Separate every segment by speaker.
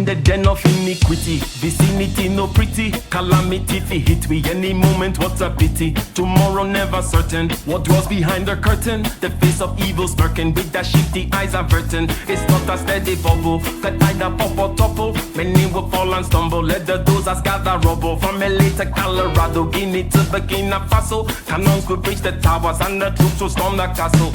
Speaker 1: in the den of iniquity. Vicinity no pretty, calamity fi hit we any moment. What a pity. Tomorrow never certain. What dwells behind the curtain? The face of evil smirking with that shifty eyes averting. It's not a steady bubble, could either pop or topple. Many will fall and stumble. Let the dozers gather rubble. From LA to Colorado, Guinea to Burkina Faso. Cannons could breach the towers and the troops will storm the castle.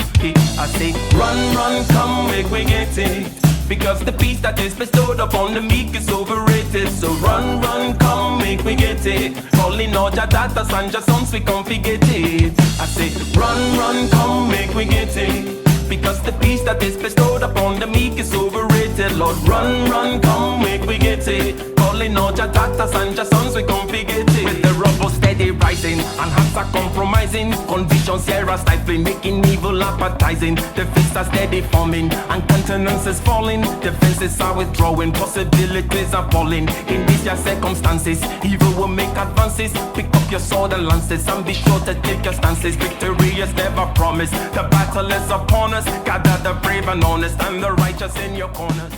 Speaker 1: I say, run, run, come, make we get it. Because the peace that is bestowed upon the meek is overrated. So run, run, come, make we get it. Calling all your daughters and your sons, we come forget it. I say, run, run, come, make we get it. Because the peace that is bestowed upon the meek is overrated. Lord, run, run, come, make we get it. Calling all your daughters and your sons, we come forget it. With the rubble steady rising, and hearts are compromising. Convictions here are stifling, making evil appetizing. The fists are steady forming, and countenance is falling. Defenses are withdrawing, possibilities are falling. In these your circumstances, evil will make advances. Pick up your sword and lances, and be sure to take your stances. Victory is never promised, the battle is upon us. Gather the brave and honest, and the righteous in your corners.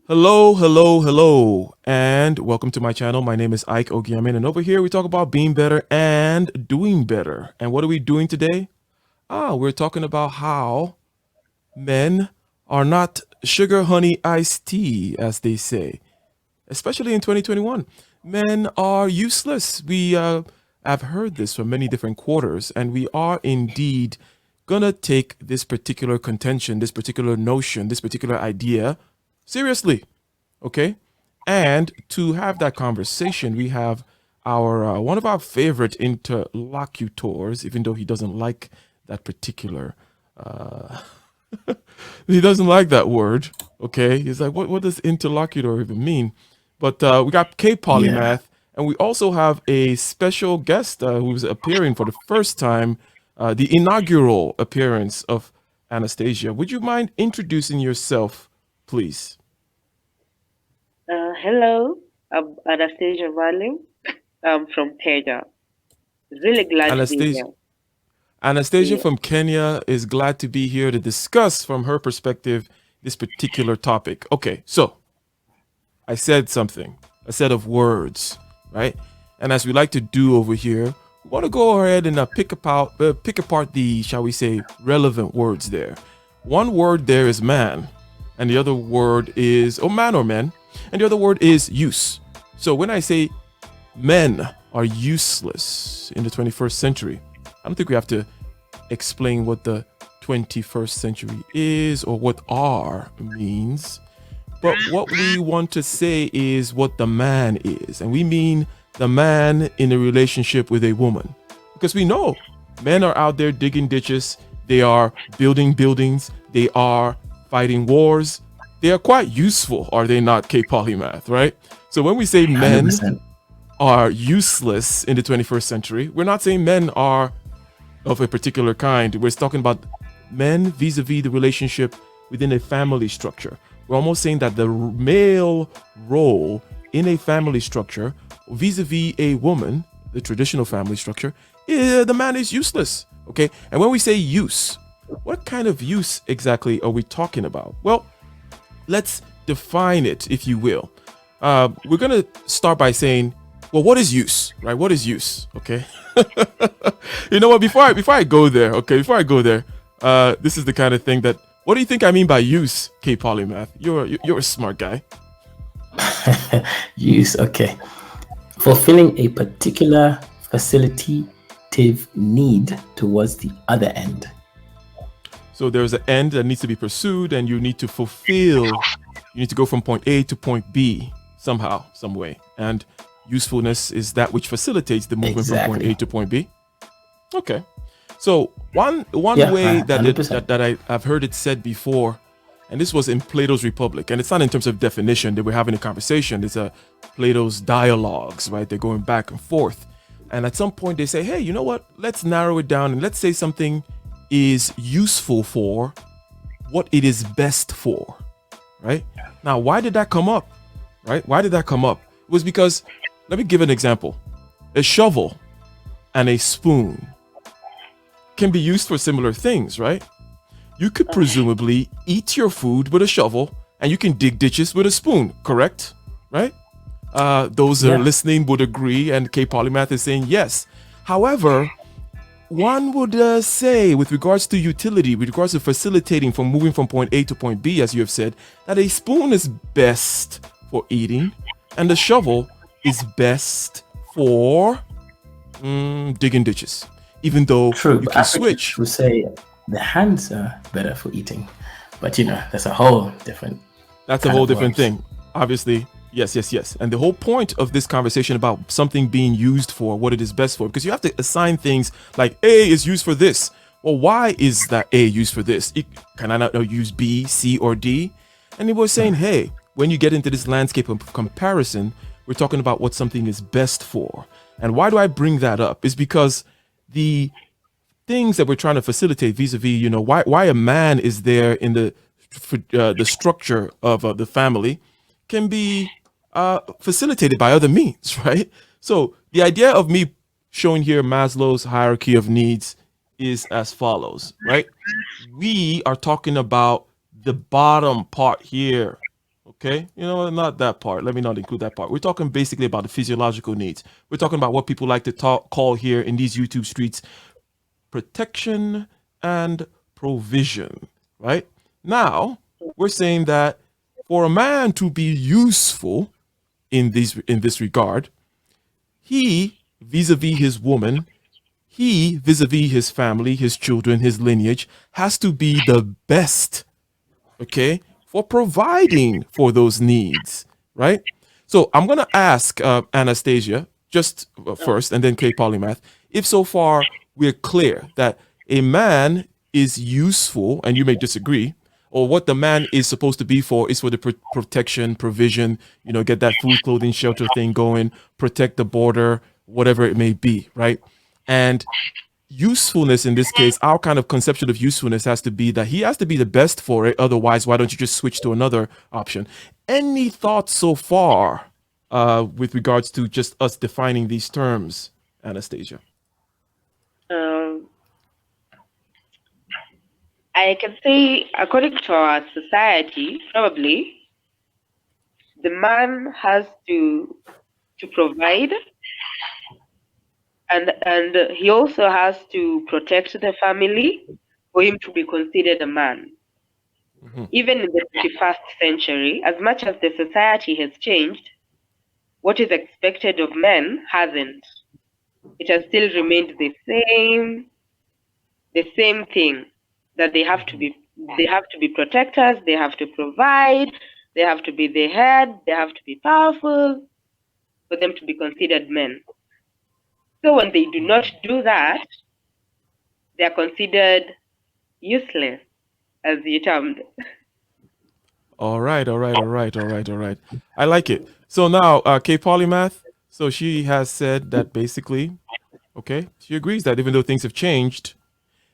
Speaker 2: Hello, hello, hello, and welcome to my channel. My name is Ike Ogiamin, and over here we talk about being better and doing better. And what are we doing today? We're talking about how men are not sugar, honey, iced tea, as they say, especially in 2021. Men are useless. We have heard this from many different quarters, and we are indeed gonna take this particular contention, this particular notion, this particular idea seriously, okay? And to have that conversation, we have our one of our favorite interlocutors, even though he doesn't like that particular, he doesn't like that word, okay? He's like, what does interlocutor even mean? But we got K Polymath, and we also have a special guest who's appearing for the first time, the inaugural appearance of Anastasia. Would you mind introducing yourself, please?
Speaker 3: Hello, I'm Anastasia Valim. I'm from Kenya. Really glad to be here.
Speaker 2: Anastasia from Kenya is glad to be here to discuss from her perspective this particular topic. Okay, so I said something, a set of words, right? And as we like to do over here, we want to go ahead and pick apart the, shall we say, relevant words there. One word there is man, and the other word is, man or men, and the other word is use. So when I say men are useless in the 21st century, I don't think we have to explain what the 21st century is or what "are" means. But what we want to say is what the man is. And we mean the man in a relationship with a woman. Because we know men are out there digging ditches. They are building buildings. They are fighting wars. They are quite useful, are they not, K Polymath, right? So when we say men 100%. Are useless in the 21st century, we're not saying men are of a particular kind. We're talking about men vis-a-vis the relationship within a family structure. We're almost saying that the male role in a family structure vis-a-vis a woman, the traditional family structure, the man is useless, okay? And when we say use, what kind of use exactly are we talking about? Well, let's define it, if you will. We're going to start by saying, well, what is use, right? What is use, okay? You know what, before I go there, this is the kind of thing that, what do you think I mean by use, K Polymath? You're a smart guy.
Speaker 4: Use, okay. Fulfilling a particular facilitative need towards the other end.
Speaker 2: So there's an end that needs to be pursued, and you need to fulfill, you need to go from point A to point B somehow, some way. And usefulness is that which facilitates the movement from point A to point B. Okay. So one way that I've heard it said before, and this was in Plato's Republic, and it's not in terms of definition that we're having a conversation. It's Plato's dialogues, right? They're going back and forth. And at some point they say, hey, you know what? Let's narrow it down and let's say something is useful for what it is best for, right? Now, why did that come up, right? Why did that come up? It was because, let me give an example. A shovel and a spoon can be used for similar things, right? You could presumably eat your food with a shovel and you can dig ditches with a spoon, correct? Right? Those
Speaker 4: Yeah.
Speaker 2: listening would agree, and K Polymath is saying yes. However, one would say, with regards to utility, with regards to facilitating from moving from point A to point B, as you have said, that a spoon is best for eating, and the shovel is best for digging ditches. Even though
Speaker 4: True,
Speaker 2: you
Speaker 4: but
Speaker 2: can
Speaker 4: Africans
Speaker 2: switch.
Speaker 4: will say the hands are better for eating. But that's a whole different.
Speaker 2: That's a
Speaker 4: kind
Speaker 2: whole
Speaker 4: of
Speaker 2: different
Speaker 4: worms.
Speaker 2: thing. Obviously, yes. And the whole point of this conversation about something being used for what it is best for, because you have to assign things like A is used for this. Well, why is that A used for this? Can I not use B, C, or D? And he was saying, hey, when you get into this landscape of comparison, we're talking about what something is best for. And why do I bring that up? Is because the things that we're trying to facilitate vis-a-vis, why a man is there in the structure of the family can be facilitated by other means, right? So the idea of me showing here Maslow's hierarchy of needs is as follows, right? We are talking about the bottom part here, okay? Not that part. Let me not include that part. We're talking basically about the physiological needs. We're talking about what people like to call here in these YouTube streets protection and provision, right? Now, we're saying that for a man to be useful in this regard, he vis-a-vis his woman, he vis-a-vis his family, his children, his lineage, has to be the best, okay, for providing for those needs, right? So I'm going to ask Anastasia just first, and then K Polymath, if so far we're clear that a man is useful, and you may disagree, or what the man is supposed to be for is for the protection, provision, get that food, clothing, shelter thing going, protect the border, whatever it may be, right? And usefulness in this case, our kind of conception of usefulness has to be that he has to be the best for it. Otherwise, why don't you just switch to another option? Any thoughts so far with regards to just us defining these terms, Anastasia?
Speaker 3: I can say, according to our society, probably the man has to provide, and he also has to protect the family for him to be considered a man.
Speaker 2: Mm-hmm.
Speaker 3: Even in the 21st century, as much as the society has changed, what is expected of men hasn't. It has still remained the same thing, that they have to be protectors, they have to provide, they have to be the head, they have to be powerful for them to be considered men. So when they do not do that, they are considered useless, as you termed.
Speaker 2: All right. I like it. So now, K Polymath, so she has said that basically, okay, she agrees that even though things have changed,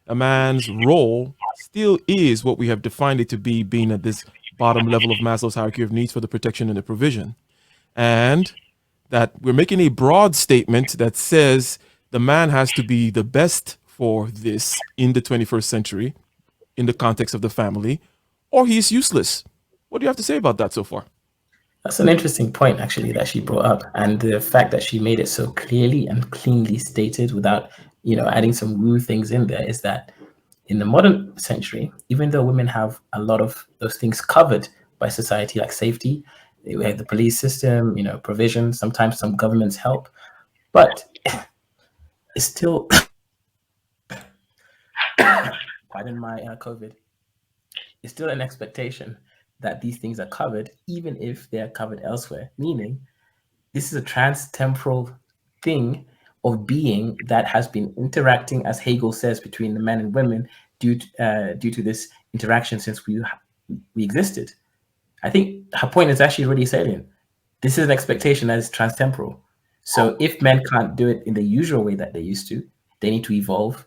Speaker 2: a man's role still is what we have defined it to be, being at this bottom level of Maslow's hierarchy of needs for the protection and the provision. And that we're making a broad statement that says the man has to be the best for this in the 21st century in the context of the family, or he's useless. What do you have to say about that so far?
Speaker 4: That's an interesting point, actually, that she brought up, and the fact that she made it so clearly and cleanly stated without, adding some woo things in there, is that in the modern century, even though women have a lot of those things covered by society, like safety, we have the police system, provision, sometimes some governments help, but it's still, pardon my COVID, it's still an expectation that these things are covered, even if they're covered elsewhere. Meaning, this is a trans-temporal thing of being that has been interacting, as Hegel says, between the men and women due to this interaction since we existed. I think her point is actually really salient. This is an expectation that is trans-temporal. So if men can't do it in the usual way that they used to, they need to evolve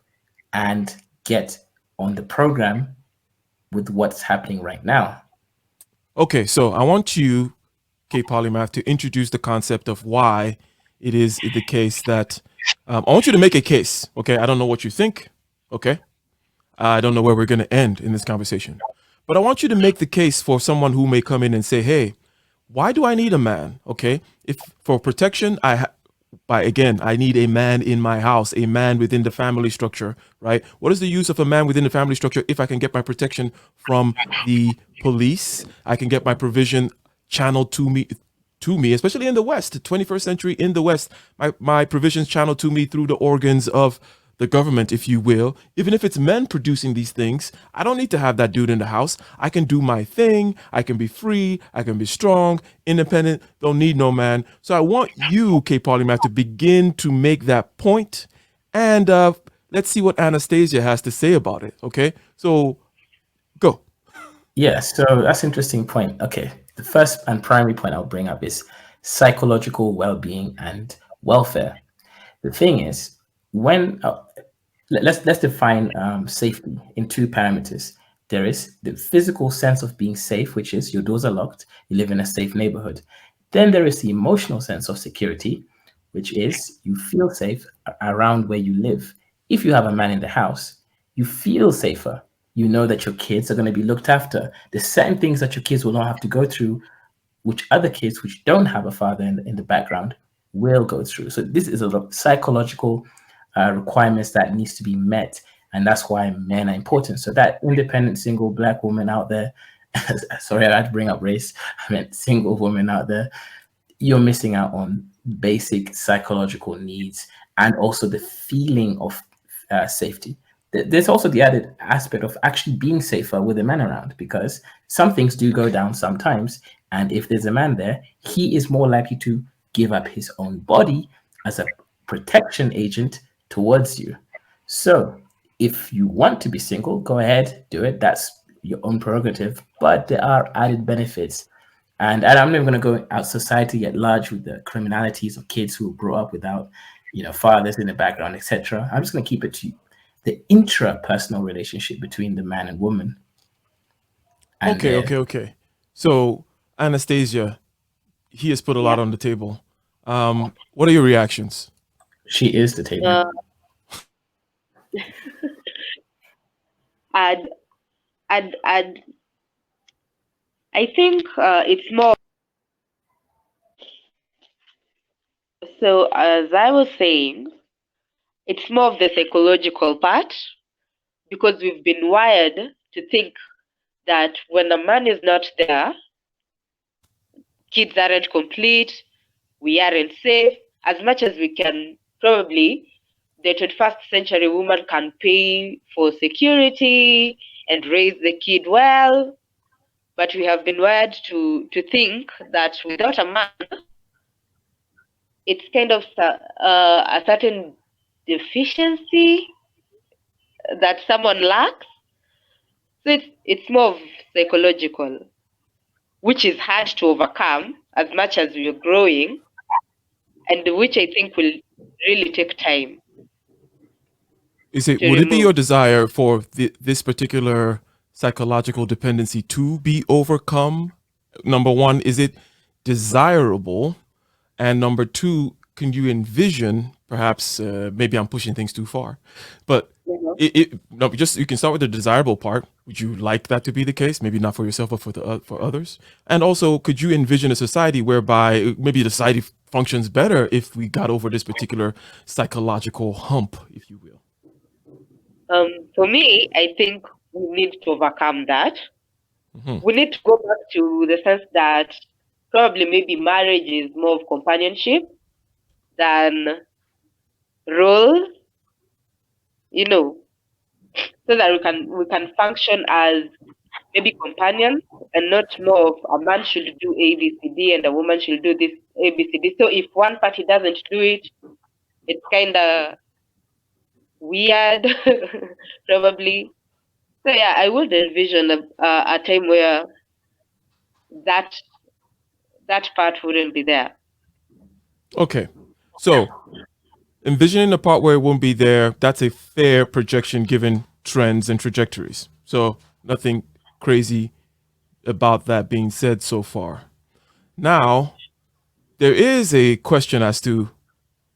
Speaker 4: and get on the program with what's happening right now.
Speaker 2: Okay, so I want you, K Polymath, to introduce the concept of why it is the case that I want you to make a case. Okay, I don't know what you think. Okay, I don't know where we're going to end in this conversation, But I want you to make the case for someone who may come in and say, hey, why do I need a man? Okay. If for protection, I need a man in my house, a man within the family structure, right? What is the use of a man within the family structure if I can get my protection from the police? I can get my provision channeled to me, especially in the West, the 21st century in the West, my provisions channeled to me through the organs of the government, if you will. Even if it's men producing these things, I don't need to have that dude in the house. I can do my thing. I can be free. I can be strong, independent. Don't need no man. So I want you, K. Polymath, to begin to make that point, and let's see what Anastasia has to say about it. Okay, so go.
Speaker 4: Yeah, so that's an interesting point. Okay, the first and primary point I'll bring up is psychological well-being and welfare. The thing is, when let's define safety in two parameters. There is the physical sense of being safe, which is your doors are locked, you live in a safe neighborhood. Then there is the emotional sense of security, which is you feel safe around where you live. If you have a man in the house, you feel safer. You know that your kids are going to be looked after. The same things that your kids will not have to go through, which other kids which don't have a father in the background will go through. So this is a lot of psychological requirements that needs to be met, and that's why men are important. So that independent single black woman out there, sorry, I had to bring up race. I meant single woman out there. You're missing out on basic psychological needs and also the feeling of safety. There's also the added aspect of actually being safer with a man around, because some things do go down sometimes. And if there's a man there, he is more likely to give up his own body as a protection agent towards you. So if you want to be single, go ahead, do it. That's your own prerogative. But there are added benefits. And I'm not even going to go out society at large with the criminalities of kids who grow up without, fathers in the background, etc. I'm just going to keep it to the intrapersonal relationship between the man and woman. And
Speaker 2: Okay. So, Anastasia, he has put a lot on the table. What are your reactions?
Speaker 4: She is the table.
Speaker 3: And I think it's more. So as I was saying, it's more of the psychological part, because we've been wired to think that when a man is not there, kids aren't complete, we aren't safe. As much as we can, probably the 21st century woman can pay for security and raise the kid well, but we have been wired to think that without a man, it's kind of a certain deficiency that someone lacks. So it's more of psychological, which is hard to overcome as much as we're growing, and which I think will really take time.
Speaker 2: Would it be your desire for this particular psychological dependency to be overcome? Number one, is it desirable? And number two, can you envision, perhaps, maybe I'm pushing things too far, but you can start with the desirable part. Would you like that to be the case? Maybe not for yourself, but for others. And also, could you envision a society whereby maybe the society functions better if we got over this particular psychological hump, if you will?
Speaker 3: For me, I think we need to overcome that. Mm-hmm. We need to go back to the sense that probably maybe marriage is more of companionship than roles, so that we can function as maybe companions, and not more of a man should do A, B, C, D, and a woman should do this A, B, C, D. So if one party doesn't do it, it's kind of weird, probably. So yeah, I would envision a time where that part wouldn't be there.
Speaker 2: Okay, so envisioning the part where it won't be there, that's a fair projection given trends and trajectories. So nothing crazy about that being said so far. Now, there is a question as to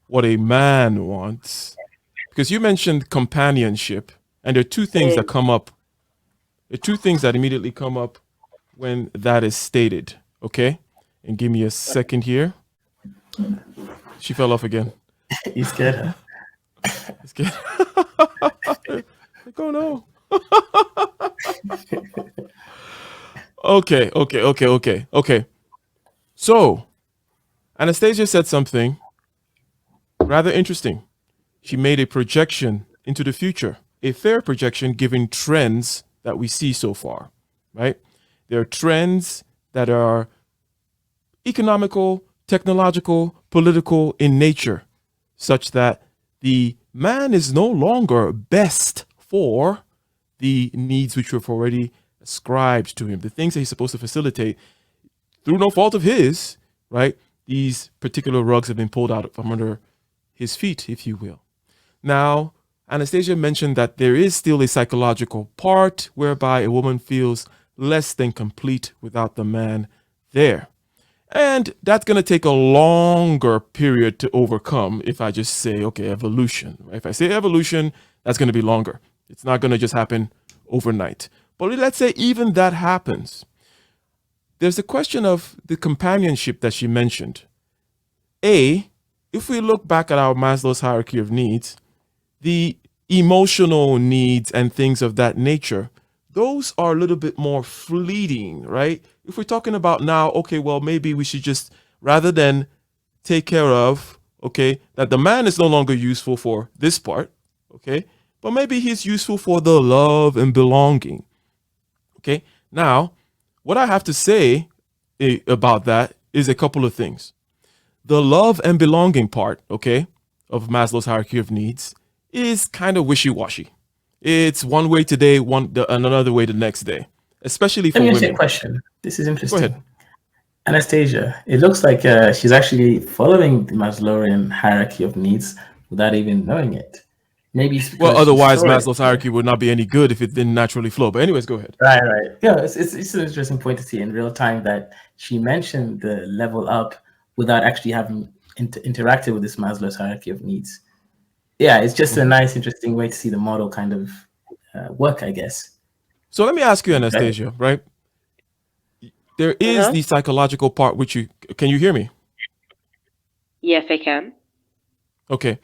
Speaker 2: what a man wants, because you mentioned companionship, and there are two things that come up There are two things that immediately come up when that is stated. Okay? And give me a second here. She fell off again.
Speaker 4: You scared her.
Speaker 2: Let's get like, oh no. Okay. So, Anastasia said something rather interesting. She made a projection into the future, a fair projection given trends that we see so far, right? There are trends that are economical, technological, political in nature, such that the man is no longer best for the needs which have already ascribed to him, the things that he's supposed to facilitate through no fault of his, right? These particular rugs have been pulled out from under his feet, if you will. Now, Anastasia mentioned that there is still a psychological part whereby a woman feels less than complete without the man there. And that's going to take a longer period to overcome if I just say, okay, evolution. Right? If I say evolution, that's going to be longer. It's not going to just happen overnight. But let's say even that happens. There's the question of the companionship that she mentioned. If we look back at our Maslow's hierarchy of needs, the emotional needs and things of that nature, those are a little bit more fleeting, right? If we're talking about now, okay, well, maybe we should just, rather than take care of, okay, that the man is no longer useful for this part, okay, but maybe he's useful for the love and belonging, okay? Now, what I have to say about that is a couple of things. The love and belonging part, okay, of Maslow's hierarchy of needs is kind of wishy-washy. It's one way today, another way the next day, especially for
Speaker 4: Let me
Speaker 2: women.
Speaker 4: ask you a question. This is interesting.
Speaker 2: Go ahead.
Speaker 4: Anastasia, it looks like she's actually following the Maslowian hierarchy of needs without even knowing it. Maybe it's because
Speaker 2: Well,
Speaker 4: she
Speaker 2: otherwise
Speaker 4: saw it.
Speaker 2: Maslow's hierarchy would not be any good if it didn't naturally flow. But anyways, go ahead.
Speaker 4: Right. Yeah, it's an interesting point to see in real time that she mentioned the level up without actually having interacted with this Maslow's hierarchy of needs. Yeah, it's just a nice, interesting way to see the model kind of work, I guess.
Speaker 2: So let me ask you, Anastasia, right? There is the psychological part which can you hear me?
Speaker 3: Yes, I can.
Speaker 2: Okay.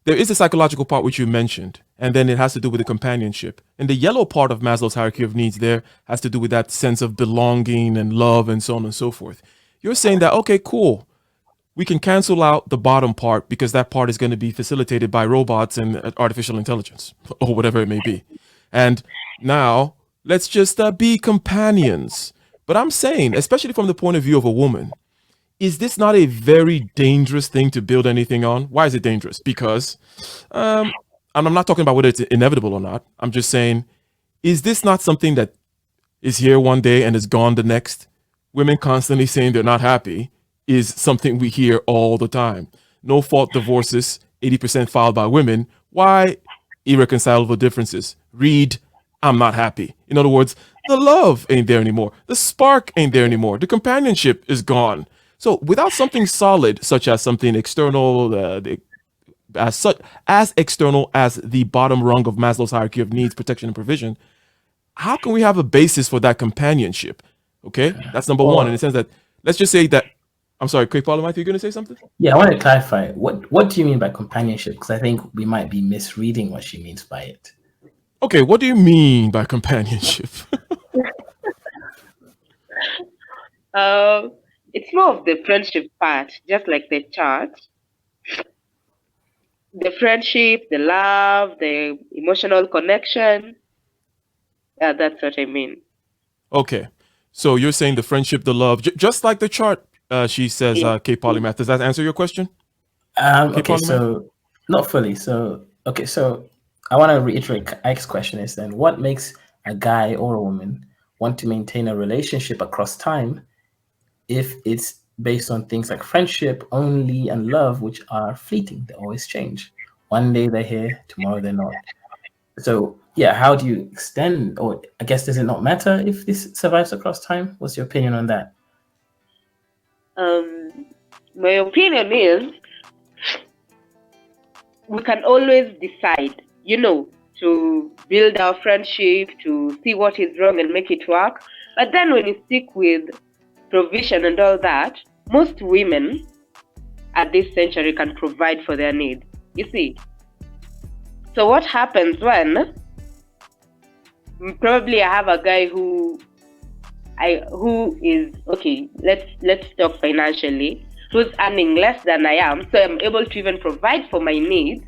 Speaker 2: There is a psychological part which you mentioned, and then it has to do with the companionship. And the yellow part of Maslow's hierarchy of needs there has to do with that sense of belonging and love and so on and so forth. You're saying that, okay, cool. We can cancel out the bottom part because that part is going to be facilitated by robots and artificial intelligence or whatever it may be. And now let's just be companions. But I'm saying, especially from the point of view of a woman, is this not a very dangerous thing to build anything on? Why is it dangerous? Because, and I'm not talking about whether it's inevitable or not. I'm just saying, is this not something that is here one day and is gone the next? Women constantly saying they're not happy is something we hear all the time. No fault divorces, 80% filed by women. Why? Irreconcilable differences. Read, I'm not happy. In other words, the love ain't there anymore. The spark ain't there anymore. The companionship is gone. So without something solid, such as something external, as external as the bottom rung of Maslow's hierarchy of needs, protection, and provision, how can we have a basis for that companionship? Okay, that's number one. In the sense that, let's just say that, I'm sorry, Craig Paul, you're going to say something?
Speaker 4: Yeah, I want to clarify. What do you mean by companionship? Because I think we might be misreading what she means by it.
Speaker 2: Okay, what do you mean by companionship?
Speaker 3: It's more of the friendship part, just like the chart. The friendship, the love, the emotional connection. Yeah, that's what I mean.
Speaker 2: Okay, so you're saying the friendship, the love, just like the chart, she says, K Polymath. Does that answer your question?
Speaker 4: Okay, so not fully. So I want to reiterate Ike's question is then, what makes a guy or a woman want to maintain a relationship across time if it's based on things like friendship only and love, which are fleeting? They always change. One day they're here, tomorrow they're not. So yeah, how do you extend, or I guess, does it not matter if this survives across time? What's your opinion on that?
Speaker 3: My opinion is we can always decide, to build our friendship, to see what is wrong and make it work. But then when you stick with provision and all that, most women at this century can provide for their needs. You see? So what happens when probably I have a guy who is okay, let's talk financially, who's earning less than I am, so I'm able to even provide for my needs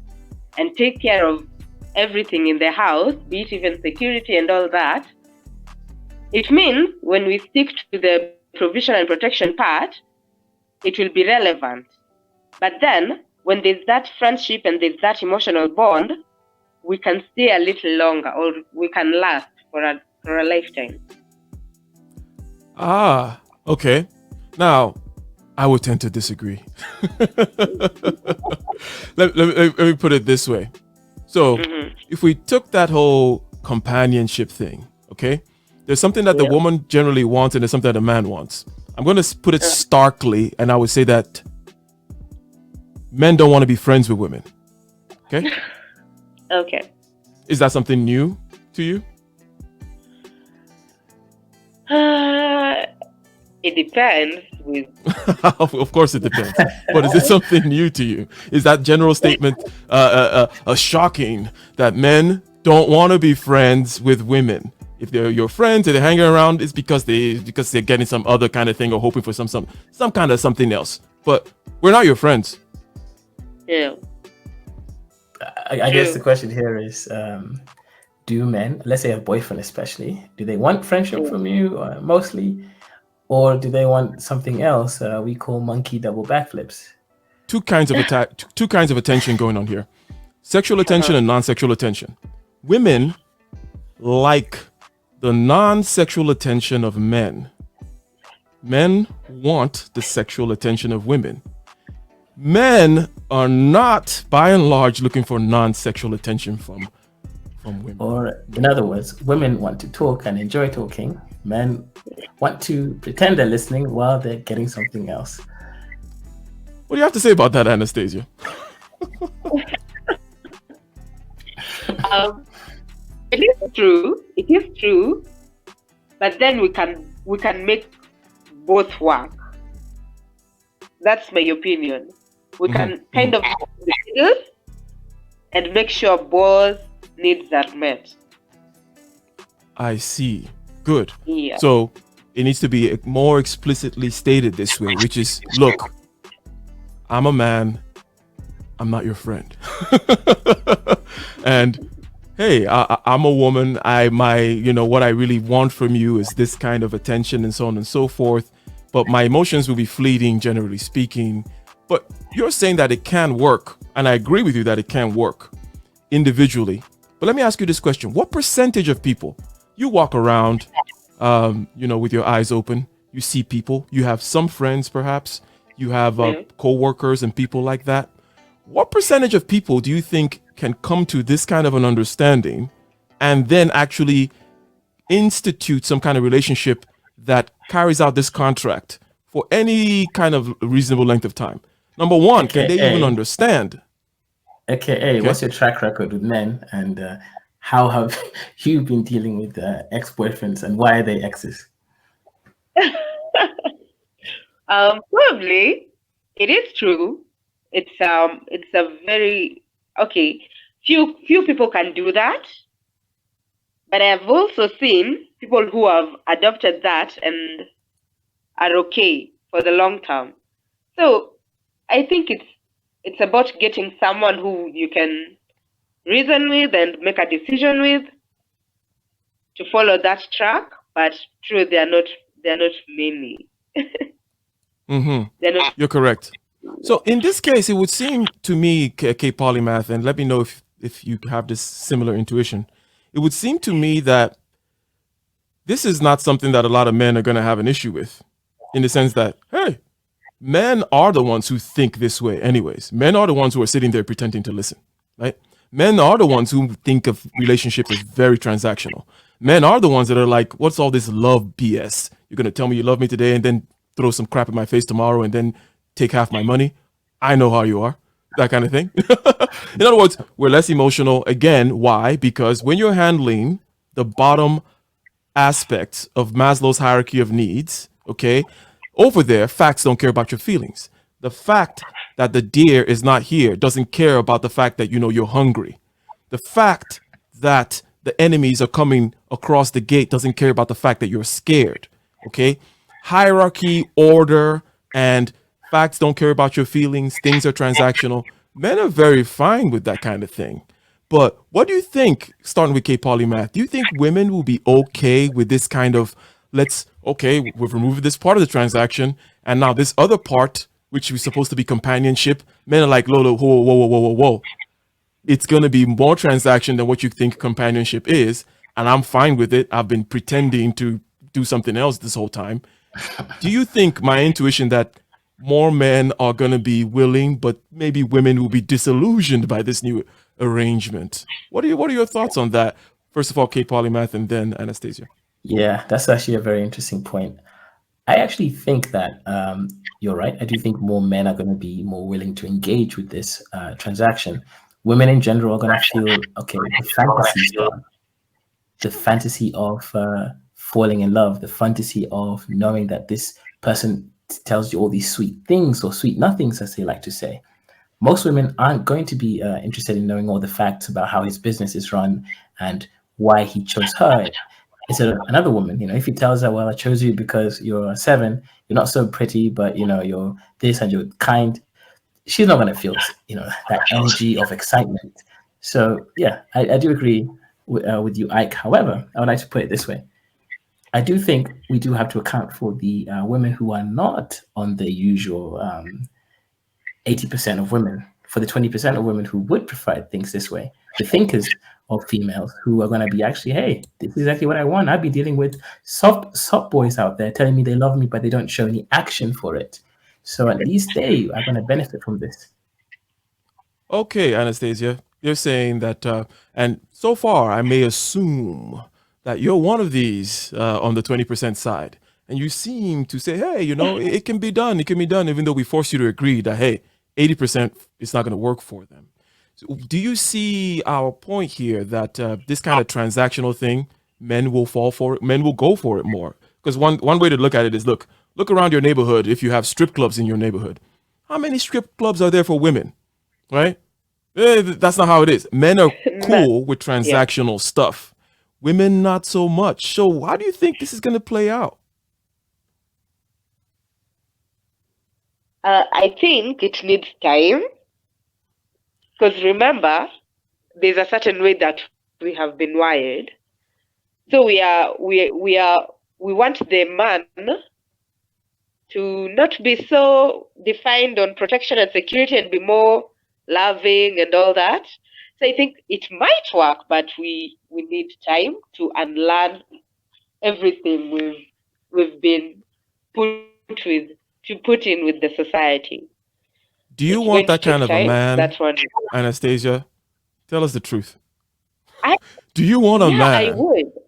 Speaker 3: and take care of everything in the house, be it even security and all that. It means when we stick to the provision and protection part, it will be relevant. But then when there's that friendship and there's that emotional bond, we can stay a little longer, or we can last for a lifetime.
Speaker 2: Ah, okay. Now, I would tend to disagree. let me put it this way. So, if we took that whole companionship thing, okay, there's something that the woman generally wants and there's something that the man wants. I'm going to put it starkly, and I would say that men don't want to be friends with women. Okay?
Speaker 3: Okay.
Speaker 2: Is that something new to you?
Speaker 3: It depends. With
Speaker 2: Of course it depends. But is it something new to you? Is that general statement shocking that men don't want to be friends with women? If they're your friends and they're hanging around, it's because they're getting some other kind of thing or hoping for some kind of something else. But we're not your friends.
Speaker 3: Yeah.
Speaker 4: I guess the question here is, do men, let's say a boyfriend especially, do they want friendship from you mostly? Or do they want something else we call monkey double backflips?
Speaker 2: Two kinds of attention going on here. Sexual attention and non-sexual attention. Women like the non-sexual attention of men. Men want the sexual attention of women. Men are not, by and large, looking for non-sexual attention from women.
Speaker 4: Or, in other words, women want to talk and enjoy talking. Men want to pretend they're listening while they're getting something else.
Speaker 2: What do you have to say about that, Anastasia?
Speaker 3: It is true. It is true. But then we can make both work. That's my opinion. We can kind of the middle and make sure both needs are met.
Speaker 2: I see. Good.
Speaker 3: Yeah.
Speaker 2: So it needs to be more explicitly stated this way, which is, look, I'm a man. I'm not your friend. And hey, I'm a woman. what I really want from you is this kind of attention and so on and so forth. But my emotions will be fleeting, generally speaking. But you're saying that it can work. And I agree with you that it can work individually. But let me ask you this question. What percentage of people, you walk around, with your eyes open, you see people, you have some friends perhaps, you have co-workers and people like that. What percentage of people do you think can come to this kind of an understanding and then actually institute some kind of relationship that carries out this contract for any kind of reasonable length of time? Number one, can they even understand?
Speaker 4: AKA, what's your track record with men, and how have you been dealing with ex-boyfriends, and why are they exes?
Speaker 3: Probably, it is true. It's a very few people can do that, but I have also seen people who have adopted that and are okay for the long term. So I think it's about getting someone who you can reason with and make a decision with to follow that track. But true, they're not many. They're not.
Speaker 2: You're correct. So in this case, it would seem to me, K Polymath, and let me know if you have this similar intuition. It would seem to me that this is not something that a lot of men are going to have an issue with, in the sense that, hey, men are the ones who think this way anyways. Men are the ones who are sitting there pretending to listen, right? Men are the ones who think of relationship as very transactional. Men are the ones that are like, what's all this love BS? You're going to tell me you love me today and then throw some crap in my face tomorrow and then take half my money? I know how you are. that kind of thing. In other words, we're less emotional. Again, why? Because when you're handling the bottom aspects of Maslow's hierarchy of needs, okay, over there, facts don't care about your feelings. The fact that the deer is not here doesn't care about the fact that you're hungry. The fact that the enemies are coming across the gate doesn't care about the fact that you're scared. Okay? Hierarchy, order, and facts don't care about your feelings. Things are transactional. Men are very fine with that kind of thing. But what do you think, starting with K Polymath, do you think women will be okay with this kind of, we've removed this part of the transaction, and now this other part, which was supposed to be companionship, men are like, whoa, whoa, whoa, whoa, whoa, whoa. It's going to be more transaction than what you think companionship is, and I'm fine with it. I've been pretending to do something else this whole time. Do you think my intuition that more men are going to be willing, but maybe women will be disillusioned by this new arrangement? What are your thoughts on that? First of all, K Polymath, and then Anastasia.
Speaker 4: Yeah, that's actually a very interesting point. I actually think that you're right. I do think more men are going to be more willing to engage with this transaction. Women in general are going to feel, okay, the fantasy of falling in love, the fantasy of knowing that this person tells you all these sweet things, or sweet nothings, as they like to say. Most women aren't going to be interested in knowing all the facts about how his business is run and why he chose her. Instead of another woman, if he tells her, well, I chose you because you're a 7, you're not so pretty, but you're this and you're kind, she's not going to feel that energy of excitement. So yeah, I do agree with you, Ike. However, I would like to put it this way. I do think we do have to account for the women who are not on the usual 80% of women, for the 20% of women who would prefer things this way, the thinkers of females who are going to be actually, hey, this is exactly what I want. I'd be dealing with soft boys out there telling me they love me, but they don't show any action for it. So at least they are going to benefit from this.
Speaker 2: Okay, Anastasia, you're saying that, and so far I may assume that you're one of these on the 20% side. And you seem to say, hey, it can be done. It can be done, even though we force you to agree that, hey, 80% is not going to work for them. So do you see our point here that this kind of transactional thing, men will fall for it, men will go for it more? Because one way to look at it is, look around your neighborhood. If you have strip clubs in your neighborhood, how many strip clubs are there for women, right? That's not how it is. Men are cool with transactional stuff. Women, not so much. So how do you think this is going to play out?
Speaker 3: I think it needs time. Because remember, there's a certain way that we have been wired. So we want the man to not be so defined on protection and security and be more loving and all that. So I think it might work, but we need time to unlearn everything we've been put in with the society.
Speaker 2: Do you want that kind of a man, Anastasia? Tell us the truth. Do you want a man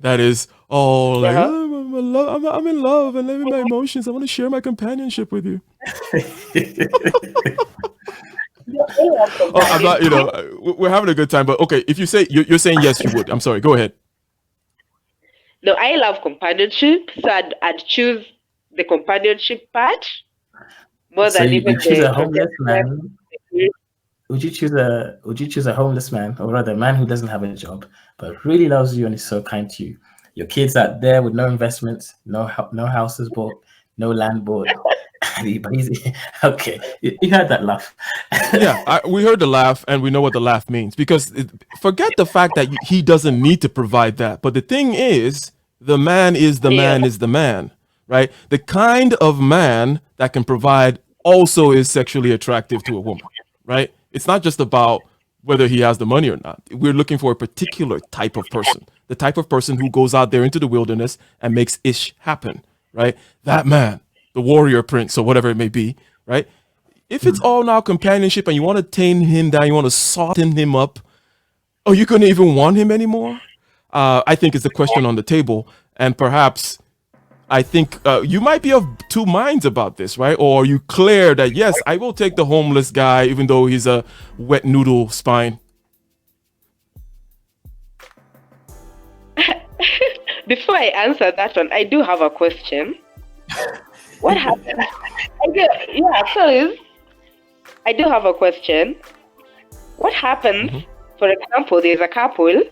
Speaker 2: that is like, I'm in love and living my emotions. I want to share my companionship with you. I'm not, we're having a good time, but okay, if you say you're saying yes, you would. I'm sorry. Go ahead.
Speaker 3: No, I love companionship, so I'd choose the companionship part more than even
Speaker 4: the homeless man. Would you choose a homeless man, or rather a man who doesn't have a job but really loves you and is so kind to you? Your kids out there with no investments, no houses bought, no land bought. Okay, you heard that laugh.
Speaker 2: Yeah, we heard the laugh, and we know what the laugh means. Because forget the fact that he doesn't need to provide that. But the thing is, the man is the man is the man, right? The kind of man that can provide also is sexually attractive to a woman, right? It's not just about whether he has the money or not. We're looking for a particular type of person, the type of person who goes out there into the wilderness and makes ish happen, right? That man, the warrior prince or whatever it may be, right? If it's all now companionship and you want to tame him down, you want to soften him up, oh, you couldn't even want him anymore? I think it's a question on the table. And perhaps I think you might be of two minds about this, right? Or are you clear that yes, I will take the homeless guy even though he's a wet noodle spine?
Speaker 3: Before I answer that one, I do have a question. What happened? I do have a question. What happens, for example, there's a couple,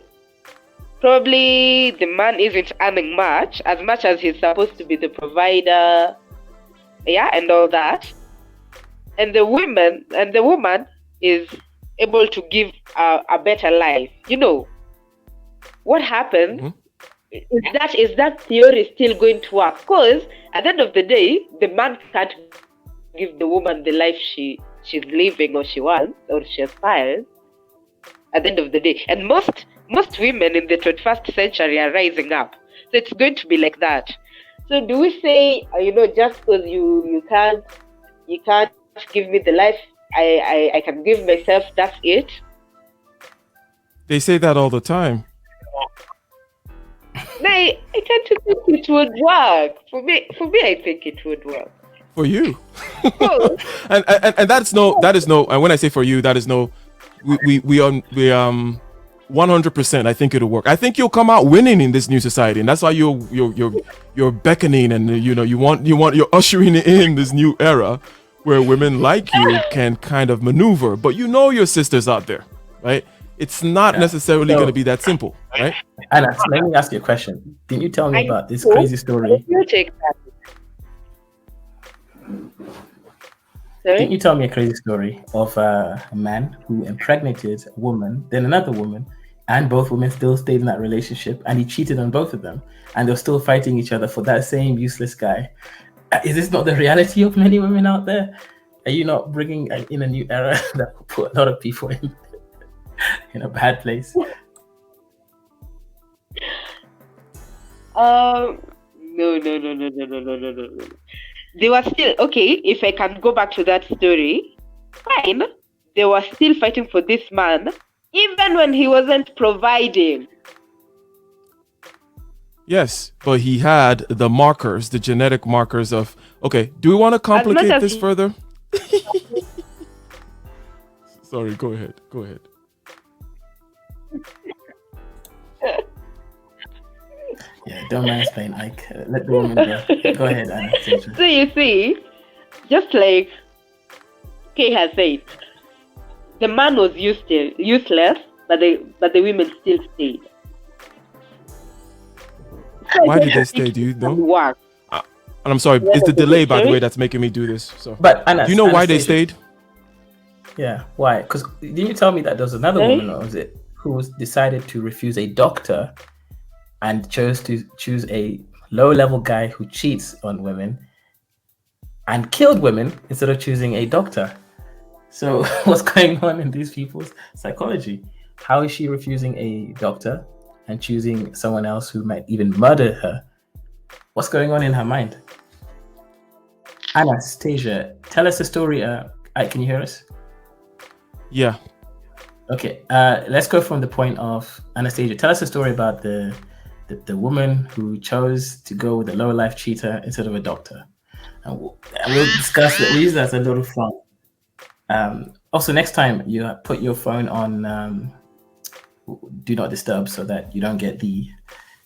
Speaker 3: probably the man isn't earning much as he's supposed to be the provider, and all that. And the woman is able to give a better life. What happens? Is that theory still going to work? Because at the end of the day, the man can't give the woman the life she's living or she wants or she aspires at the end of the day. And most women in the 21st century are rising up. So it's going to be like that. So do we say, just because you can't give me the life I can give myself, that's it?
Speaker 2: They say that all the time.
Speaker 3: I tend to think it would work. For me, I think it would work.
Speaker 2: For you. and that is no, and when I say for you, that is no, we 100%, I think it'll work. I think you'll come out winning in this new society, and that's why you're beckoning, and you're ushering in this new era where women like you can kind of maneuver. But your sisters out there, right? It's not necessarily going to be that simple, right?
Speaker 4: Anna, let me ask you a question. Can you tell me about this crazy story?
Speaker 3: You take that. Sorry?
Speaker 4: Can you tell me a crazy story of a man who impregnated a woman, then another woman, and both women still stayed in that relationship, and he cheated on both of them, and they're still fighting each other for that same useless guy? Is this not the reality of many women out there? Are you not bringing in a new era that will put a lot of people in a bad place?
Speaker 3: No. They were still okay. If I can go back to that story, fine. They were still fighting for this man, even when he wasn't providing.
Speaker 2: Yes, but he had the markers, the genetic markers of. Okay, do we want to complicate this further? Sorry, go ahead.
Speaker 4: Yeah, don't mansplain, Ike. Let the woman go. Go ahead, Anna.
Speaker 3: So you see, just like Kay has said, the man was useless, but the women still stayed. So
Speaker 2: why did they stay? Do you know?
Speaker 3: Work.
Speaker 2: And I'm sorry, it's the delay, by the way, that's making me do this. So,
Speaker 4: but Anna,
Speaker 2: do you know why they stayed?
Speaker 4: Yeah, why? Because didn't you tell me that there was another woman, or was it, who decided to refuse a doctor and chose to choose a low-level guy who cheats on women and killed women instead of choosing a doctor? So what's going on in these people's psychology? How is she refusing a doctor and choosing someone else who might even murder her? What's going on in her mind? Anastasia, tell us the story. Can you hear us?
Speaker 2: Yeah.
Speaker 4: Okay, let's go from the point of Anastasia. Tell us a story about the woman who chose to go with a low life cheater instead of a doctor, and we'll discuss that. We use that as a little fun. Also, next time you put your phone on do not disturb so that you don't get the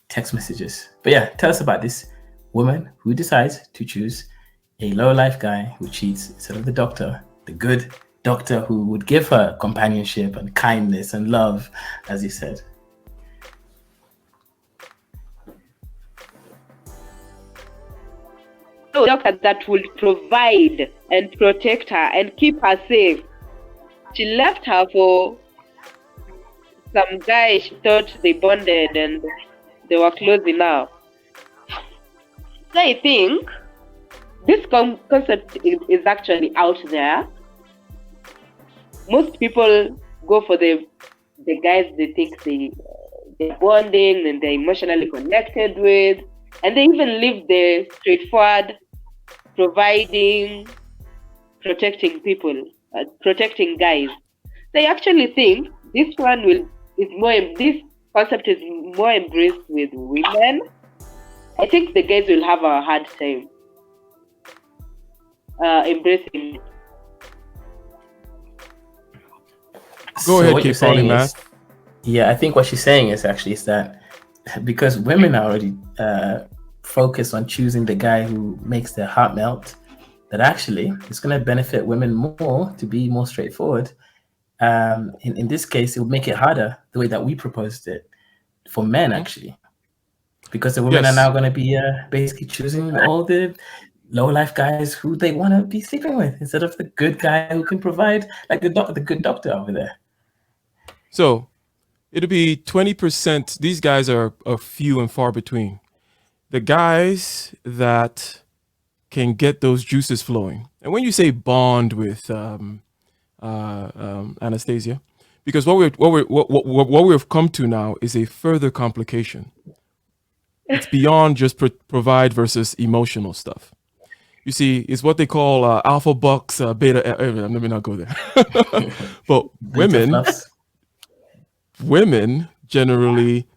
Speaker 4: text messages. But yeah, tell us about this woman who decides to choose a low life guy who cheats instead of the doctor, the good doctor who would give her companionship and kindness and love, as you said.
Speaker 3: A doctor that will provide and protect her and keep her safe. She left her for some guy she thought they bonded and they were close enough. So I think this concept is actually out there. Most people go for the guys they think they're bonding and they're emotionally connected with, and they even leave the straightforward providing, protecting people, protecting guys. They actually think this concept is more embraced with women, I think the guys will have a hard time embracing it.
Speaker 2: Go
Speaker 4: So
Speaker 2: ahead,
Speaker 4: what
Speaker 2: K.
Speaker 4: you're saying
Speaker 2: Polymath.
Speaker 4: is, yeah, I think what she's saying is actually is that because women are already focused on choosing the guy who makes their heart melt, that actually it's going to benefit women more to be more straightforward. In this case, it would make it harder the way that we proposed it for men, actually, because the women are
Speaker 2: Yes.
Speaker 4: now going to be basically choosing all the low life guys who they want to be sleeping with instead of the good guy who can provide, like the good doctor over there.
Speaker 2: So it'll be 20%. These guys are few and far between. The guys that can get those juices flowing. And when you say bond with Anastasia, because what we've come to now is a further complication. It's beyond just provide versus emotional stuff. You see, it's what they call alpha bucks, beta. Let me not go there. But women generally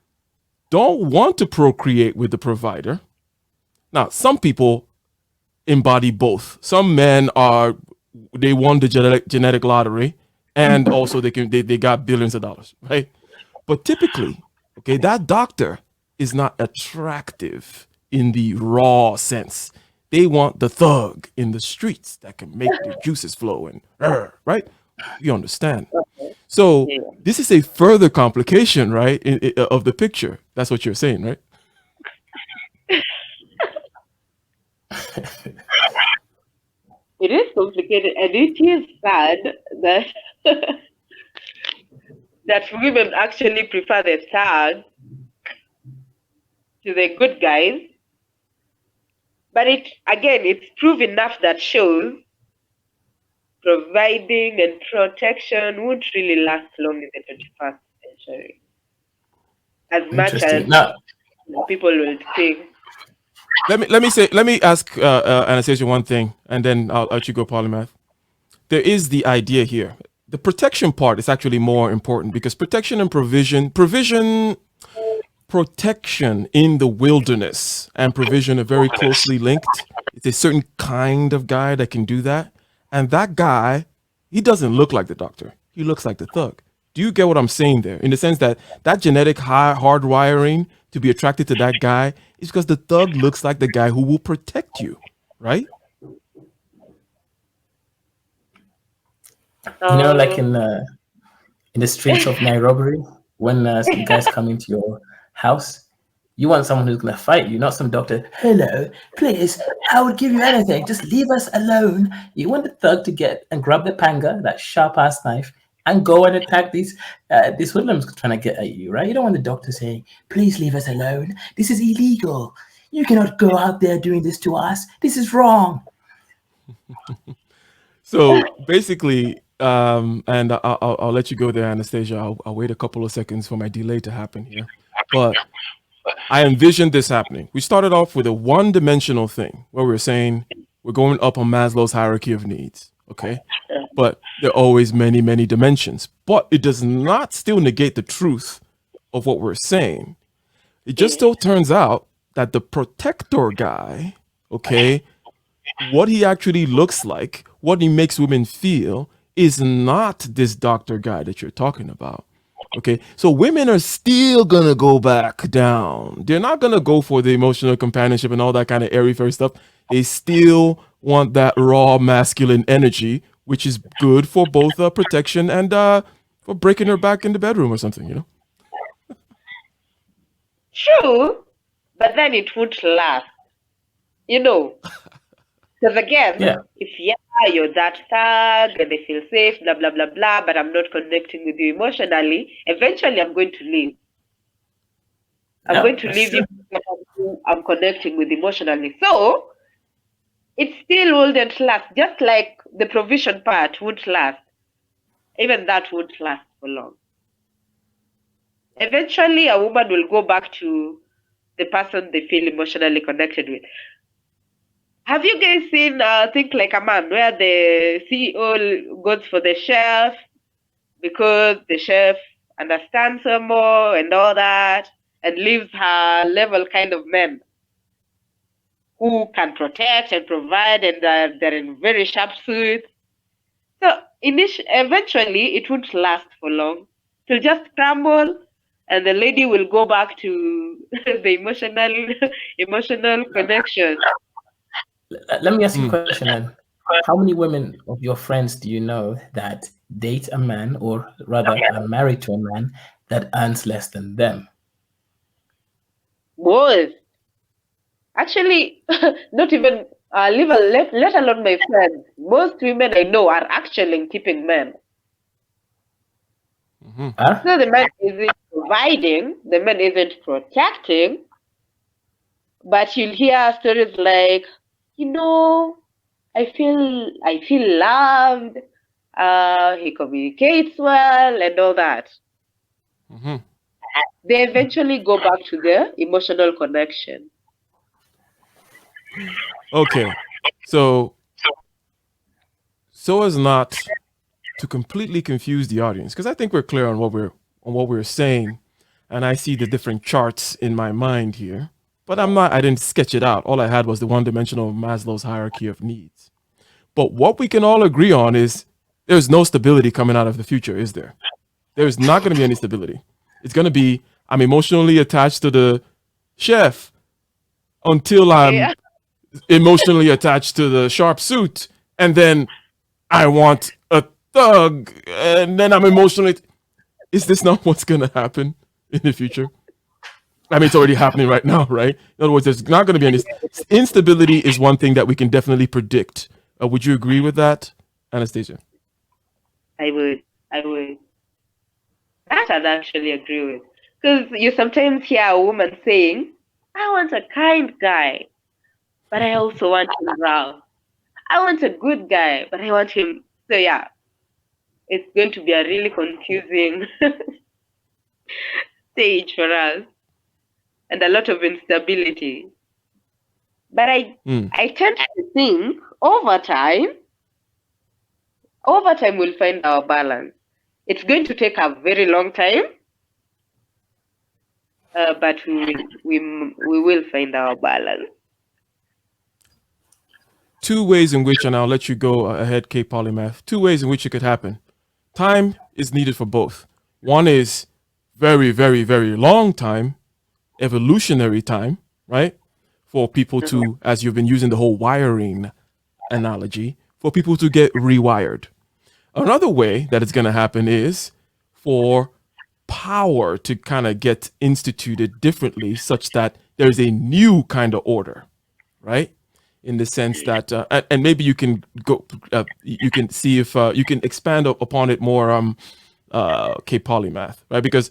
Speaker 2: don't want to procreate with the provider. Now, some people embody both. Some men they won the genetic lottery, and also they got billions of dollars, right? But typically, okay, that doctor is not attractive in the raw sense. They want the thug in the streets that can make the juices flow and right? You understand? So this is a further complication, right, of the picture. That's what you're saying, right?
Speaker 3: It is complicated, and it is sad that that women actually prefer the thug to the good guys. But it's proof enough that shows providing and protection won't really last long in the 21st century. As much as people will think.
Speaker 2: Let me ask Anastasia one thing, and then I'll let you go, Polymath. There is the idea here. The protection part is actually more important because protection and provision protection in the wilderness and provision are very closely linked. It's a certain kind of guy that can do that. And that guy, he doesn't look like the doctor. He looks like the thug. Do you get what I'm saying there? In the sense that genetic hard wiring to be attracted to that guy is because the thug looks like the guy who will protect you, right?
Speaker 4: You know, like in the streets of Nairobi, when some guys come into your house, you want someone who's going to fight you, not some doctor. Hello, please, I would give you anything. Just leave us alone. You want the thug to get and grab the panga, that sharp ass knife, and go and attack these hoodlums trying to get at you, right? You don't want the doctor saying, please leave us alone. This is illegal. You cannot go out there doing this to us. This is wrong.
Speaker 2: So basically, and I'll let you go there, Anastasia. I'll wait a couple of seconds for my delay to happen here. But I envisioned this happening. We started off with a one-dimensional thing where we were saying we're going up on Maslow's hierarchy of needs, okay? But there are always many, many dimensions. But it does not still negate the truth of what we're saying. It just still turns out that the protector guy, okay, what he actually looks like, what he makes women feel, is not this doctor guy that you're talking about. Okay, so women are still gonna go back down. They're not gonna go for the emotional companionship and all that kind of airy fairy stuff. They still want that raw masculine energy, which is good for both protection and for breaking her back in the bedroom or something, you know?
Speaker 3: True, but then it won't last. You know, because again, if you're that thug and they feel safe, blah, blah, blah, blah, but I'm not connecting with you emotionally, eventually I'm going to leave. I'm going to leave you because I'm connecting with emotionally. So it still wouldn't last, just like the provision part won't last. Even that won't last for long. Eventually, a woman will go back to the person they feel emotionally connected with. Have you guys seen Think Like a Man, where the CEO goes for the chef because the chef understands her more and all that, and leaves her level kind of men? who can protect and provide, and they're in very sharp suits. So eventually, it won't last for long. It will just crumble, and the lady will go back to the emotional connection.
Speaker 4: Let me ask you a
Speaker 2: Mm.
Speaker 4: question then. How many women of your friends do you know that date a man, or rather are married to a man that earns less than them?
Speaker 3: Both, actually, not even let alone my friends. Most women I know are actually keeping men.
Speaker 2: Mhm.
Speaker 4: Huh?
Speaker 3: So the man isn't providing, the man isn't protecting, but you'll hear stories like, I feel loved. He communicates well and all that.
Speaker 2: Mhm.
Speaker 3: They eventually go back to their emotional connection.
Speaker 2: Okay. So as not to completely confuse the audience, because I think we're clear on what we're saying, and I see the different charts in my mind here. But I didn't sketch it out. All I had was the one-dimensional Maslow's hierarchy of needs. But what we can all agree on is there's no stability coming out of the future, is there? There's not going to be any stability. It's going to be I'm emotionally attached to the chef until I'm
Speaker 3: Yeah.
Speaker 2: emotionally attached to the sharp suit, and then I want a thug, and then I'm emotionally. Is this not what's going to happen in the future? I mean, it's already happening right now, right? In other words, there's not going to be any instability. Is one thing that we can definitely predict. Would you agree with that, Anastasia?
Speaker 3: I would. I would. That I'd actually agree with. Because you sometimes hear a woman saying, I want a kind guy, but I also want him rough. I want a good guy, but I want him. So, yeah, it's going to be a really confusing stage for us and a lot of instability. But
Speaker 2: Mm.
Speaker 3: I tend to think over time we'll find our balance. It's going to take a very long time, but we will find our balance.
Speaker 2: Two ways in which, and I'll let you go ahead, K Polymath. Two ways in which it could happen. Time is needed for both. One is very, very, very long time, evolutionary time, right? For people to, as you've been using the whole wiring analogy, for people to get rewired. Another way that it's going to happen is for power to kind of get instituted differently, such that there's a new kind of order, right? In the sense that, and maybe you can go, you can see if you can expand upon it more, K Polymath, right? Because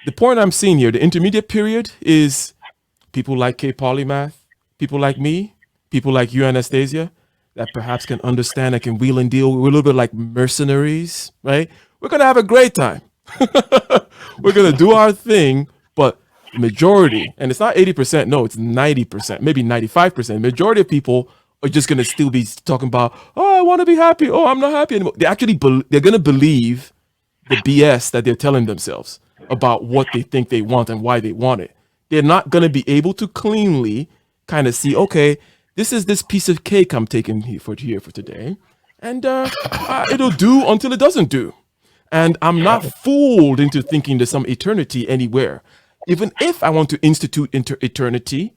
Speaker 2: the point I'm seeing here, the intermediate period, is people like K Polymath, people like me, people like you, Anastasia, that perhaps can understand, that can wheel and deal. We're a little bit like mercenaries, right? We're gonna have a great time. We're gonna do our thing, but the majority, and it's not 80%, no, it's 90%, maybe 95%. Majority of people are just gonna still be talking about, oh, I want to be happy. Oh, I'm not happy anymore. They actually they're gonna believe the BS that they're telling themselves about what they think they want and why they want it. They're not going to be able to cleanly kind of see, okay, this is this piece of cake I'm taking here for today, and it'll do until it doesn't do. And I'm not fooled into thinking there's some eternity anywhere. Even if I want to institute eternity,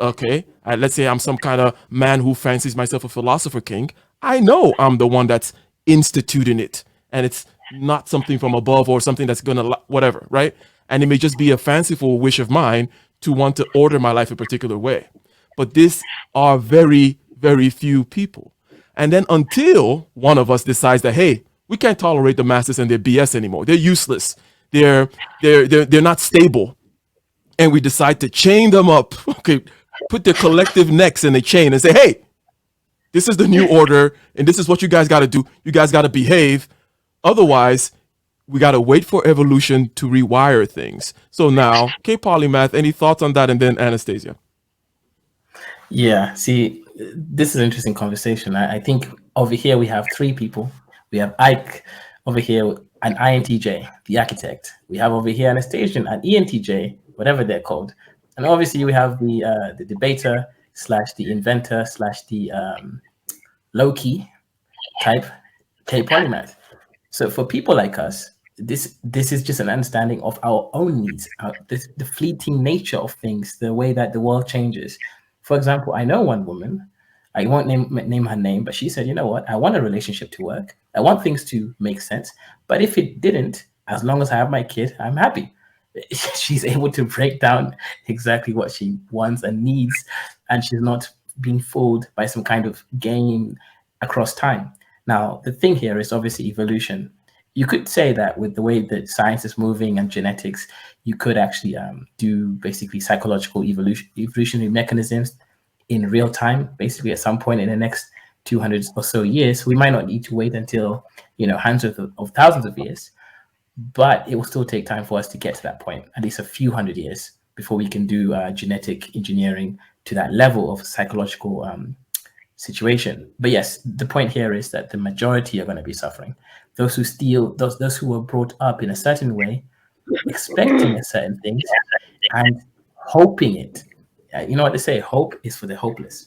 Speaker 2: okay, let's say I'm some kind of man who fancies myself a philosopher king, I know I'm the one that's instituting it. And it's not something from above or something that's gonna, whatever, right? And it may just be a fanciful wish of mine to want to order my life a particular way. But these are very, very few people. And then until one of us decides that, hey, we can't tolerate the masses and their BS anymore. They're useless. They're not stable. And we decide to chain them up. Okay, put their collective necks in a chain and say, hey, this is the new order, and this is what you guys got to do. You guys got to behave. Otherwise, we got to wait for evolution to rewire things. So now, K Polymath, any thoughts on that? And then Anastasia.
Speaker 4: Yeah, see, this is an interesting conversation. I think over here we have three people. We have Ike over here, an INTJ, the architect. We have over here Anastasia, an ENTJ, whatever they're called. And obviously we have the debater, slash the inventor slash the low-key type polymath. So for people like us, this is just an understanding of our own needs, the fleeting nature of things, the way that the world changes. For example, I know one woman, I won't name her name, but she said, you know what, I want a relationship to work. I want things to make sense. But if it didn't, as long as I have my kid, I'm happy. She's able to break down exactly what she wants and needs, and she's not being fooled by some kind of game across time. Now, the thing here is obviously evolution. You could say that with the way that science is moving and genetics, you could actually do basically psychological evolutionary mechanisms in real time. Basically, at some point in the next 200 or so years, we might not need to wait until hundreds of thousands of years, but it will still take time for us to get to that point, at least a few hundred years before we can do genetic engineering to that level of psychological situation. But yes, the point here is that the majority are going to be suffering. Those who steal, those who were brought up in a certain way, expecting a certain thing and hoping it. You know what they say, hope is for the hopeless.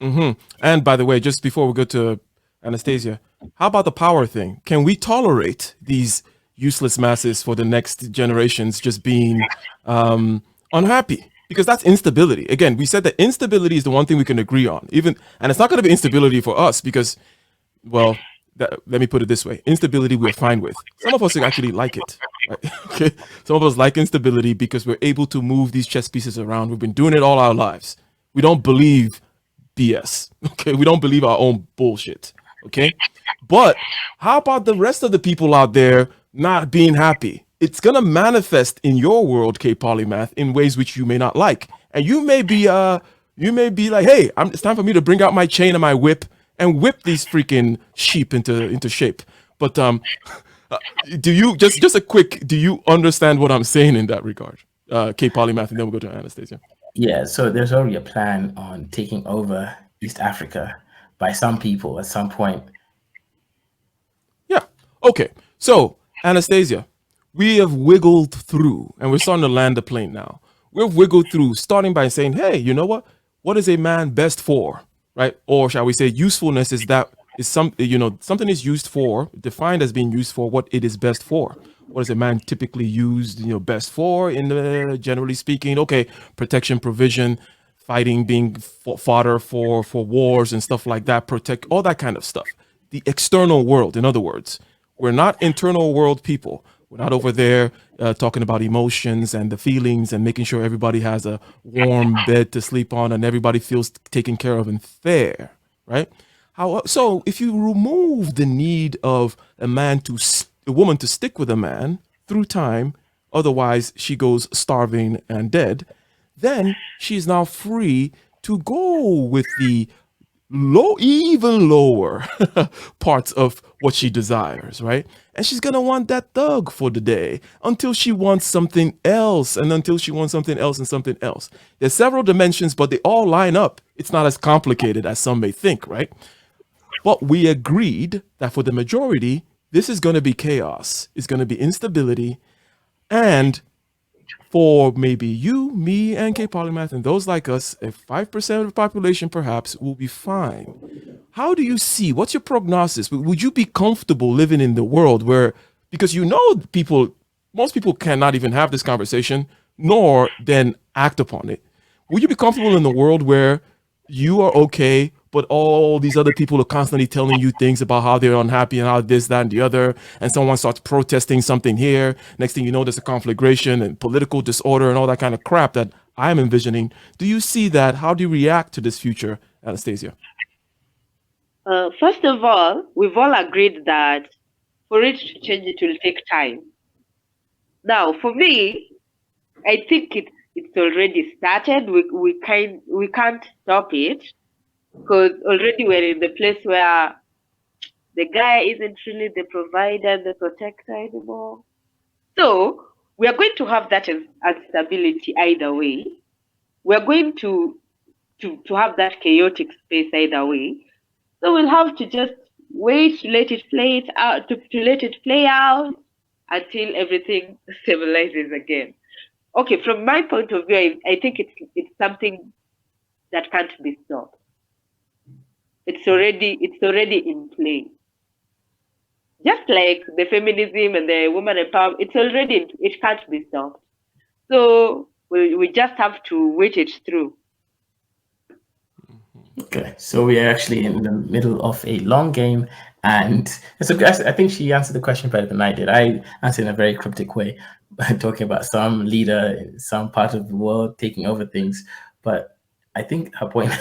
Speaker 2: And by the way, just before we go to Anastasia, how about the power thing? Can we tolerate these useless masses for the next generations just being unhappy? Because that's instability. Again, we said that instability is the one thing we can agree on. And it's not going to be instability for us because, well, let me put it this way: instability we're fine with. Some of us actually like it. Right? Okay, some of us like instability because we're able to move these chess pieces around. We've been doing it all our lives. We don't believe BS. Okay, we don't believe our own bullshit. Okay, but how about the rest of the people out there not being happy? It's gonna manifest in your world, K Polymath, in ways which you may not like, and you may be like, hey, it's time for me to bring out my chain and my whip and whip these freaking sheep into shape. But do you just a quick? Do you understand what I'm saying in that regard, K Polymath, and then we'll go to Anastasia.
Speaker 4: Yeah, so there's already a plan on taking over East Africa by some people at some point.
Speaker 2: Yeah. Okay. So Anastasia, we have wiggled through, and we're starting to land the plane now. We've wiggled through, starting by saying, hey, you know what? What is a man best for? Right? Or shall we say usefulness is something is used for, defined as being used for what it is best for. What is a man typically used, best for generally speaking? Okay, protection, provision, fighting, being fodder for wars and stuff like that, protect, all that kind of stuff. The external world, in other words. We're not internal world people. We're not over there talking about emotions and the feelings and making sure everybody has a warm bed to sleep on and everybody feels taken care of and fair, right? So if you remove the need of a woman to stick with a man through time, otherwise she goes starving and dead, then she's now free to go with the even lower parts of what she desires, right? And she's gonna want that thug for the day until she wants something else, and until she wants something else and something else. There's several dimensions, but they all line up. It's not as complicated as some may think, right? But we agreed that for the majority, this is gonna be chaos. It's gonna be instability, and for maybe you, me, and K Polymath, and those like us, if 5% of the population perhaps will be fine. How do you see? What's your prognosis? Would you be comfortable living in the world where, because most people cannot even have this conversation, nor then act upon it. Would you be comfortable in the world where you are okay, but all these other people are constantly telling you things about how they're unhappy and how this, that, and the other, and someone starts protesting something here. Next thing you know, there's a conflagration and political disorder and all that kind of crap that I'm envisioning. Do you see that? How do you react to this future, Anastasia?
Speaker 3: First of all, we've all agreed that for it to change, it will take time. Now, for me, I think it's already started. We can't stop it, because already we're in the place where the guy isn't really the provider, the protector anymore. So we are going to have that instability either way. We're going to have that chaotic space either way. So we'll have to just wait to let it play out until everything stabilizes again. Okay, from my point of view, I think it's something that can't be stopped. It's already in play. Just like the feminism and the woman empowerment, it can't be stopped. So we just have to wait it through.
Speaker 4: Okay, so we are actually in the middle of a long game, and so I think she answered the question better than I did. I answered in a very cryptic way, talking about some leader in some part of the world taking over things. But I think her point,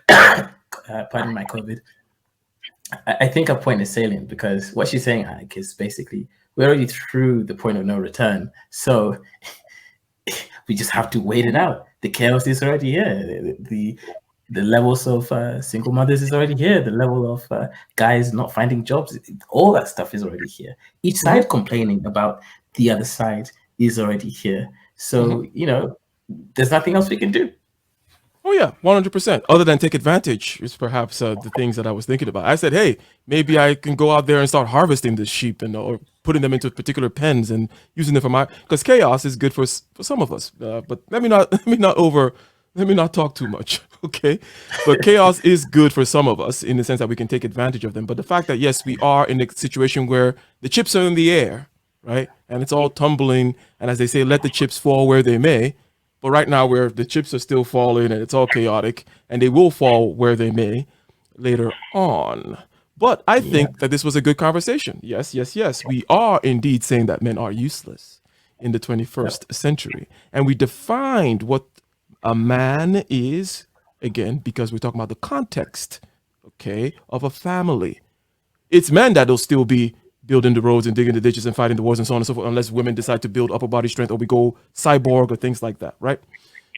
Speaker 4: pardon my COVID, I think her point is salient, because what she's saying, Ike, is basically we're already through the point of no return. So we just have to wait it out. The chaos is already here. The levels of single mothers is already here. The level of guys not finding jobs, all that stuff is already here. Each side complaining about the other side is already here. So, there's nothing else we can do.
Speaker 2: Oh yeah, 100%. Other than take advantage is perhaps the things that I was thinking about. I said, hey, maybe I can go out there and start harvesting the sheep or putting them into particular pens and using them for because chaos is good for some of us. But let me not talk too much, okay? But chaos is good for some of us in the sense that we can take advantage of them. But the fact that, yes, we are in a situation where the chips are in the air, right? And it's all tumbling. And as they say, let the chips fall where they may. But right now, where the chips are still falling and it's all chaotic, and they will fall where they may later on. But I think that this was a good conversation. Yes. We are indeed saying that men are useless in the 21st century. And we defined what a man is, again, because we're talking about the context, okay, of a family. It's men that'll still be building the roads and digging the ditches and fighting the wars and so on and so forth, unless women decide to build upper body strength or we go cyborg or things like that, right?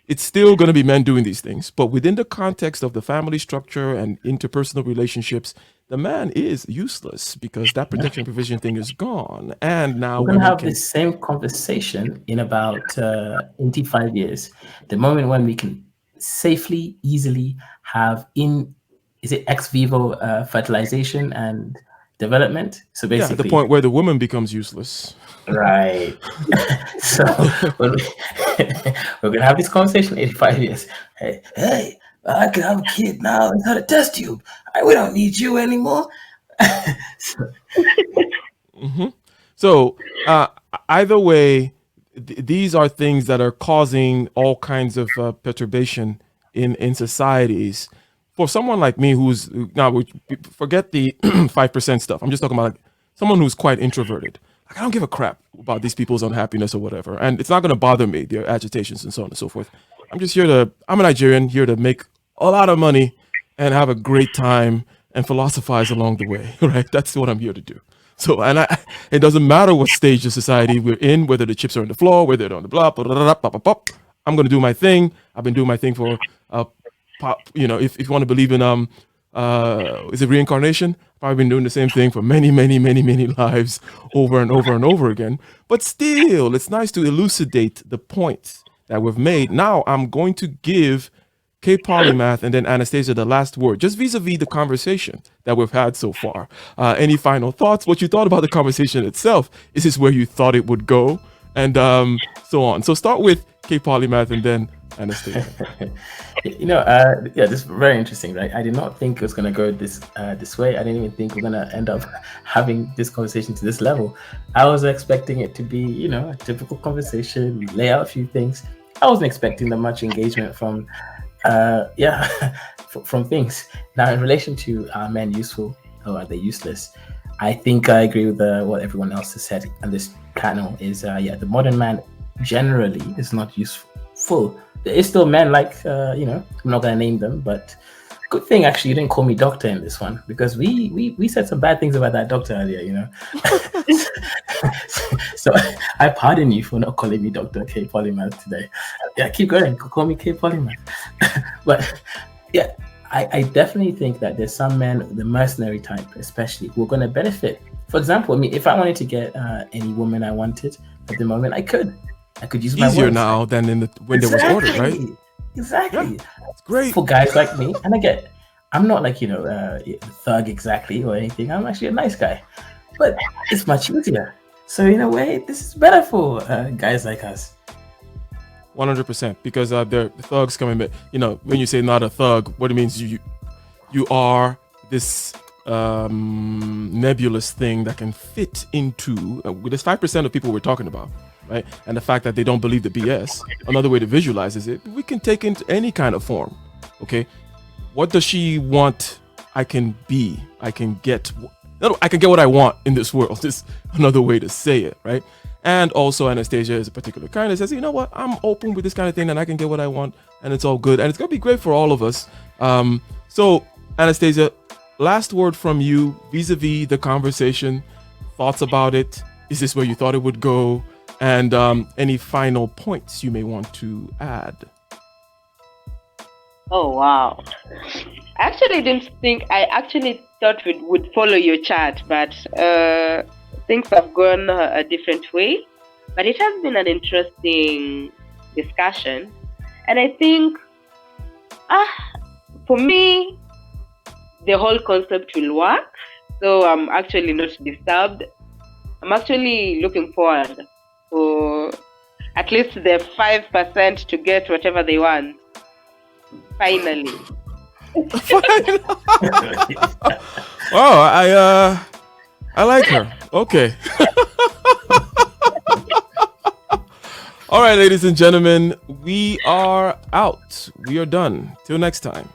Speaker 2: It's still going to be men doing these things. But within the context of the family structure and interpersonal relationships, the man is useless because that protection provision thing is gone. And now
Speaker 4: we're going to have the same conversation in about 25 years. The moment when we can safely, easily have ex vivo fertilization and development. So basically,
Speaker 2: the point where the woman becomes useless.
Speaker 4: Right. So we're gonna have this conversation in 85 years. Hey, I can have a kid now. It's not a test tube. We don't need you anymore.
Speaker 2: So either way, these are things that are causing all kinds of perturbation in societies. For someone like me, who's now forget the 5% stuff. I'm just talking about like someone who's quite introverted. Like, I don't give a crap about these people's unhappiness or whatever, and it's not going to bother me, their agitations and so on and so forth. I'm a Nigerian here to make a lot of money and have a great time and philosophize along the way, right? That's what I'm here to do. So, it doesn't matter what stage of society we're in, whether the chips are on the floor, whether they're on the block, I'm going to do my thing. I've been doing my thing for if you want to believe in is it reincarnation? I've been doing the same thing for many lives over and over and over again. But still, it's nice to elucidate the points that we've made. Now I'm going to give K Polymath and then Anastasia the last word, just vis-a-vis the conversation that we've had so far. Any final thoughts? What you thought about the conversation itself? Is this where you thought it would go? And so on. So start with K Polymath and then Anastasia.
Speaker 4: This is very interesting, right? I did not think it was going to go this way. I didn't even think we're going to end up having this conversation to this level. I was expecting it to be, a typical conversation. We lay out a few things. I wasn't expecting that much engagement from things. Now, in relation to are men useful or are they useless? I think I agree with what everyone else has said on this panel is, the modern man generally is not useful. There is still men like, I'm not going to name them, but good thing actually you didn't call me doctor in this one, because we said some bad things about that doctor earlier, So I pardon you for not calling me Dr. K Polymath today. Yeah, keep going. Call me K Polymath. But yeah, I definitely think that there's some men, the mercenary type especially, who are going to benefit. For example, if I wanted to get any woman I wanted at the moment, I could use my
Speaker 2: easier
Speaker 4: words.
Speaker 2: Now than when there was order, right?
Speaker 4: Exactly.
Speaker 2: Yeah, it's great
Speaker 4: for guys like me. And I'm not like a thug exactly or anything. I'm actually a nice guy, but it's much easier. So in a way, this is better for guys like us.
Speaker 2: 100%. Because they're thugs coming back. You know, when you say not a thug, what it means you are this nebulous thing that can fit into with this 5% of people we're talking about, right? And the fact that they don't believe the BS. Another way to visualize it, we can take into any kind of form. Okay, what does she want? I can be. I can get. No, I can get what I want in this world. Is another way to say it, right? And also, Anastasia is a particular kind that says, you know what, I'm open with this kind of thing, and I can get what I want, and it's all good, and it's gonna be great for all of us. So, Anastasia, last word from you vis-a-vis the conversation, thoughts about it. Is this where you thought it would go? And any final points you may want to add?
Speaker 3: Oh, wow. I actually thought we would follow your chat, but things have gone a different way. But it has been an interesting discussion. And I think, for me, the whole concept will work. So I'm actually not disturbed. I'm actually looking forward for at least the 5% to get whatever they want. Finally.
Speaker 2: Oh, I like her. Okay. All right, ladies and gentlemen, we are out. We are done. Till next time.